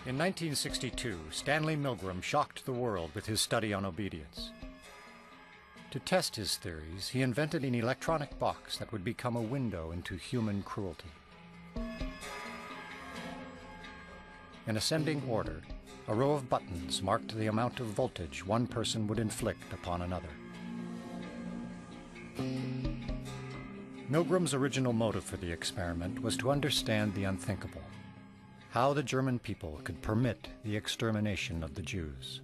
In 1962, Stanley Milgram shocked the world with his study on obedience. To test his theories, he invented an electronic box that would become a window into human cruelty. In ascending order, a row of buttons marked the amount of voltage one person would inflict upon another. Milgram's original motive for the experiment was to understand the unthinkable, how the German people could permit the extermination of the Jews.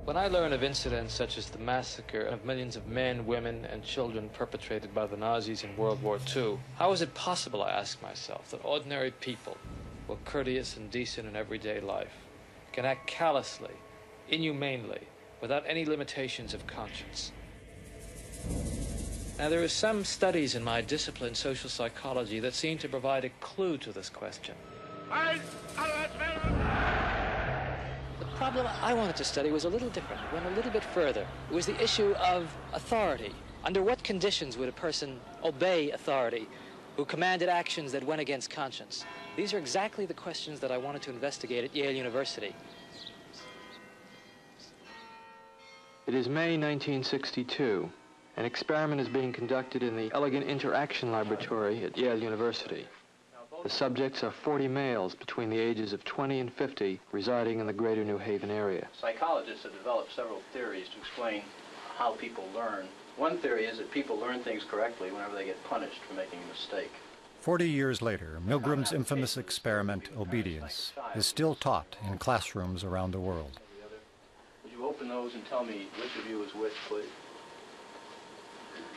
When I learn of incidents such as the massacre of millions of men, women, and children perpetrated by the Nazis in World War II, how is it possible, I ask myself, that ordinary people, who are courteous and decent in everyday life, can act callously, inhumanely, without any limitations of conscience? Now, there are some studies in my discipline, social psychology, that seem to provide a clue to this question. The problem I wanted to study was a little different. It went a little bit further. It was the issue of authority. Under what conditions would a person obey authority who commanded actions that went against conscience? These are exactly the questions that I wanted to investigate at Yale University. It is May 1962. An experiment is being conducted in the Elegant Interaction Laboratory at Yale University. The subjects are 40 males between the ages of 20 and 50 residing in the greater New Haven area. Psychologists have developed several theories to explain how people learn. One theory is that people learn things correctly whenever they get punished for making a mistake. 40 years later, Milgram's infamous experiment, obedience, is still taught in classrooms around the world. Would you open those and tell me which of you is which, please?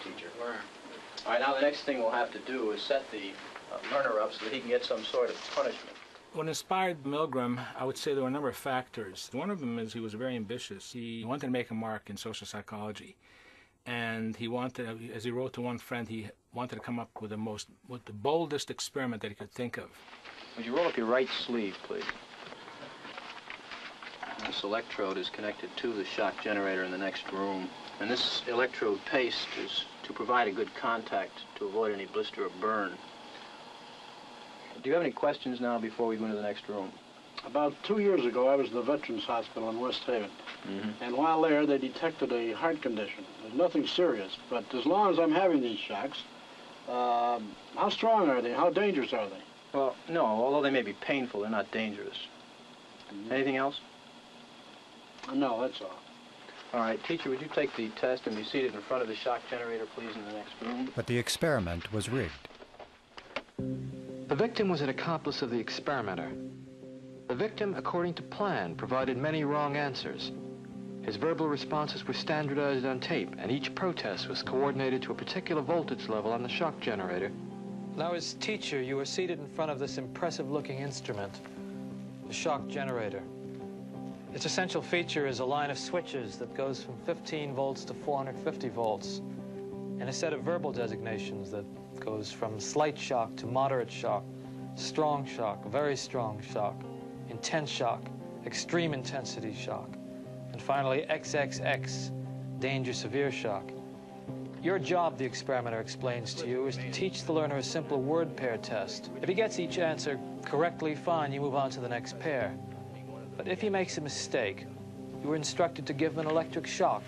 Teacher. Learn. All right, now the next thing we'll have to do is set the learner up so that he can get some sort of punishment. What inspired Milgram, I would say there were a number of factors. One of them is he was very ambitious. He wanted to make a mark in social psychology. And he wanted, as he wrote to one friend, he wanted to come up with the boldest experiment that he could think of. Would you roll up your right sleeve, please? This electrode is connected to the shock generator in the next room. And this electrode paste is to provide a good contact to avoid any blister or burn. Do you have any questions now before we go into the next room? About 2 years ago, I was at the Veterans Hospital in West Haven. And while there, they detected a heart condition. There's nothing serious, but as long as I'm having these shocks, how strong are they? How dangerous are they? Well, no, although they may be painful, they're not dangerous. Anything else? No, that's all. All right, teacher, would you take the test and be seated in front of the shock generator, please, in the next room? But the experiment was rigged. The victim was an accomplice of the experimenter. The victim, according to plan, provided many wrong answers. His verbal responses were standardized on tape, and each protest was coordinated to a particular voltage level on the shock generator. Now, as teacher, you were seated in front of this impressive-looking instrument, the shock generator. Its essential feature is a line of switches that goes from 15 volts to 450 volts, and a set of verbal designations that goes from slight shock to moderate shock, strong shock, very strong shock, intense shock, extreme intensity shock, and finally XXX, danger severe shock. Your job, the experimenter explains to you, is to teach the learner a simple word pair test. If he gets each answer correctly, fine, you move on to the next pair. But if he makes a mistake, you are instructed to give him an electric shock,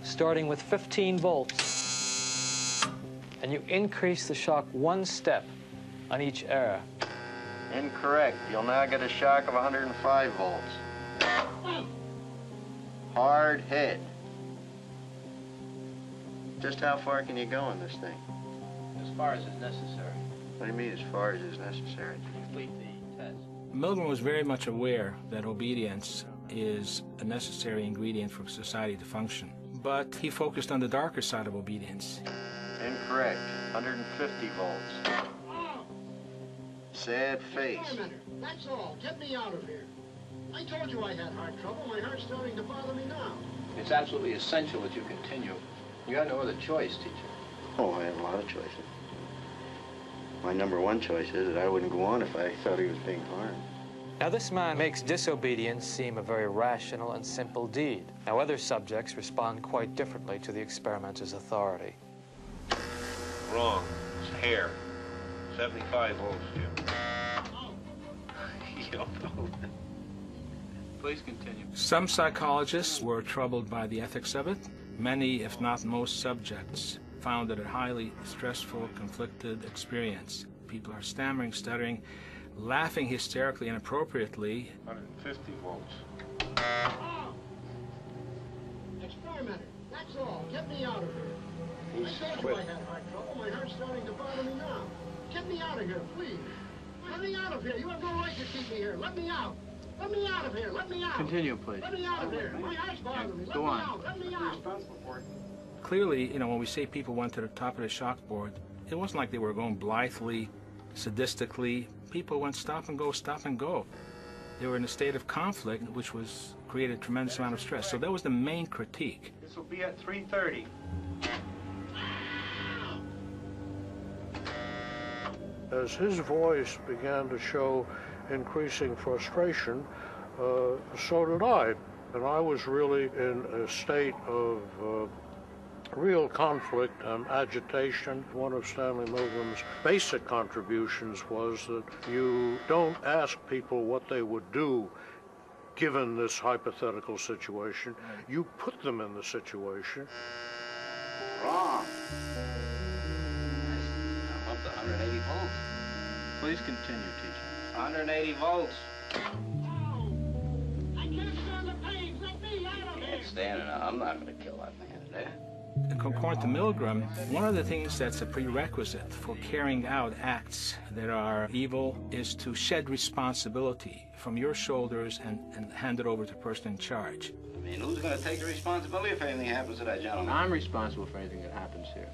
starting with 15 volts. And you increase the shock 1 step on each error. Incorrect. You'll now get a shock of 105 volts. Hard hit. Just how far can you go in this thing? As far as is necessary. What do you mean, as far as is necessary? To complete the test. Milgram was very much aware that obedience is a necessary ingredient for society to function. But he focused on the darker side of obedience. Incorrect. 150 volts. Sad face. Wait a minute. That's all. Get me out of here. I told you I had heart trouble. My heart's starting to bother me now. It's absolutely essential that you continue. You got no other choice, teacher. Oh, I have a lot of choices. My number one choice is that I wouldn't go on if I thought he was being harmed. Now, this man makes disobedience seem a very rational and simple deed. Now, other subjects respond quite differently to the experimenter's authority. Wrong. It's hair. 75 volts, Jim. You don't know that. Please continue. Some psychologists were troubled by the ethics of it. Many, if not most subjects, found it a highly stressful, conflicted experience. People are stammering, stuttering, laughing hysterically, inappropriately. 150 volts. Experimenter, that's all. Get me out of here. I told you I had heart trouble. My heart's starting to bother me now. Get me out of here, please. Let me out of here. You have no right to keep me here. Let me out. Let me out of here. Let me out. Continue, please. Let me out of here. My heart's bothering me. Let Go me on. out. Let me out. Clearly, you know, when we say people went to the top of the shock board, it wasn't like they were going blithely, sadistically. People went stop and go, stop and go. They were in a state of conflict, which was created a tremendous amount of stress. So that was the main critique. This will be at 3:30. As his voice began to show increasing frustration, so did I. And I was really in a state of real conflict and agitation. One of Stanley Milgram's basic contributions was that you don't ask people what they would do given this hypothetical situation. You put them in the situation. Wrong. I'm up to 180 volts. Please continue, teacher. 180 volts. I can't stand the pain. Let me out of here. Can't stand it. I'm not going to kill that man today. According to Milgram, one of the things that's a prerequisite for carrying out acts that are evil is to shed responsibility from your shoulders and hand it over to the person in charge. I mean, who's going to take the responsibility if anything happens to that gentleman? I'm responsible for anything that happens here.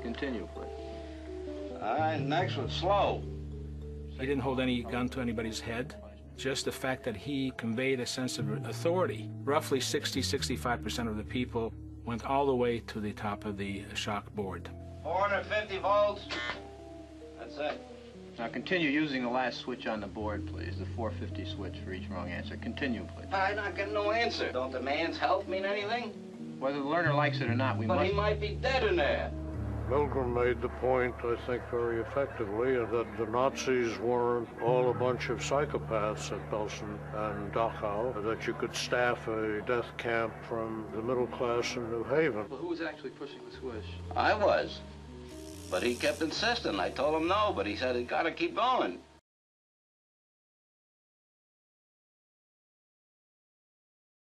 Continue, please. All right, next one, slow. He didn't hold any gun to anybody's head. Just the fact that he conveyed a sense of authority. Roughly 60-65% of the people went all the way to the top of the shock board. 450 volts. That's it. Now continue using the last switch on the board, please. The 450 switch for each wrong answer. Continue, please. I'm not getting no answer. Don't the man's health mean anything? Whether the learner likes it or not, we But must... he might be dead in there. Milgram made the point, I think very effectively, that the Nazis weren't all a bunch of psychopaths at Belsen and Dachau, that you could staff a death camp from the middle class in New Haven. Well, who was actually pushing the switch? I was. But he kept insisting. I told him no, but he said, "It got to keep going."